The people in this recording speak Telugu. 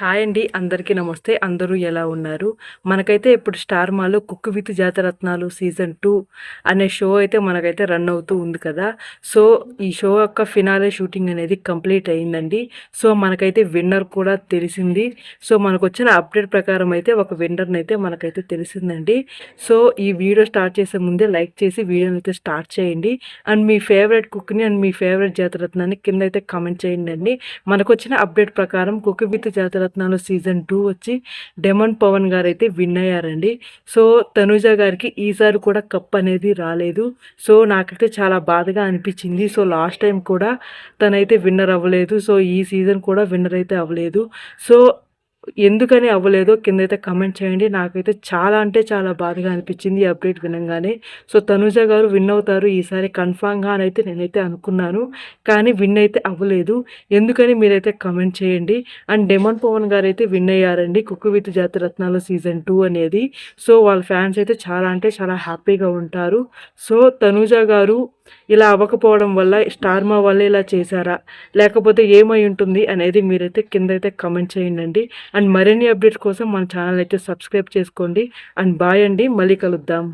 హాయ్ అండి. అందరికీ నమస్తే. అందరూ ఎలా ఉన్నారు? మనకైతే ఇప్పుడు స్టార్ మాలో 'కుక్ విత్ జాతిరత్నాలు' సీజన్ 2 అనే షో అయితే మనకైతే రన్ అవుతూ ఉంది కదా! సో, ఈ షో యొక్క ఫినాలే షూటింగ్ అనేది కంప్లీట్ అయిందండి. సో, మనకైతే విన్నర్ కూడా తెలిసింది. సో, మనకొచ్చిన అప్డేట్ ప్రకారం అయితే ఒక విన్నర్‌నైతే మనకైతే తెలిసిందండి. సో, ఈ వీడియో స్టార్ట్ చేసే ముందే లైక్ చేసి వీడియోనైతే స్టార్ట్ చేయండి. అండ్ మీ ఫేవరెట్ కుక్‌ని అండ్ మీ ఫేవరెట్ జాతిరత్నాన్ని కిందైతే కామెంట్ చేయండండి. మనకొచ్చిన అప్డేట్ ప్రకారం 'కుక్ విత్ జాతిరత్నాలు' సీజన్ 2 వచ్చి డెమన్ పవన్ గారైతే విన్ అయ్యారండి. సో, తనూజ గారికి ఈసారి కూడా కప్ అనేది రాలేదు. సో, నాకైతే చాలా బాధగా అనిపించింది. సో, లాస్ట్ టైం కూడా తనైతే విన్నర్ అవ్వలేదు. సో, ఈ సీజన్ కూడా విన్నర్ అయితే అవ్వలేదు. సో, ఎందుకని అవ్వలేదో కిందైతే కామెంట్ చేయండి. నాకైతే చాలా అంటే చాలా బాధగా అనిపించింది ఈ అప్డేట్ వినంగానే. సో, తనూజ గారు విన్ అవుతారు ఈసారి కన్ఫామ్‌గా అనైతే నేనైతే అనుకున్నాను. కానీ విన్ అయితే అవ్వలేదు. ఎందుకని మీరైతే కామెంట్ చేయండి. అండ్ డెమన్ పవన్ గారైతే విన్ అయ్యారండి 'కుక్ విత్ జాతిరత్నాలు' సీజన్ 2 అనేది. సో, వాళ్ళ ఫ్యాన్స్ అయితే చాలా అంటే చాలా హ్యాపీగా ఉంటారు. సో, తనూజ గారు ఇలా అవ్వకపోవడం వల్ల స్టార్ మా వల్లే ఇలా చేశారా? లేకపోతే ఏమై ఉంటుంది అనేది మీరైతే కిందైతే కామెంట్ చేయండండి. అండ్ మరిన్ని అప్డేట్స్ కోసం మన ఛానల్ అయితే సబ్స్క్రైబ్ చేసుకోండి. అండ్ బాయ్ అండి. మళ్ళీ కలుద్దాం.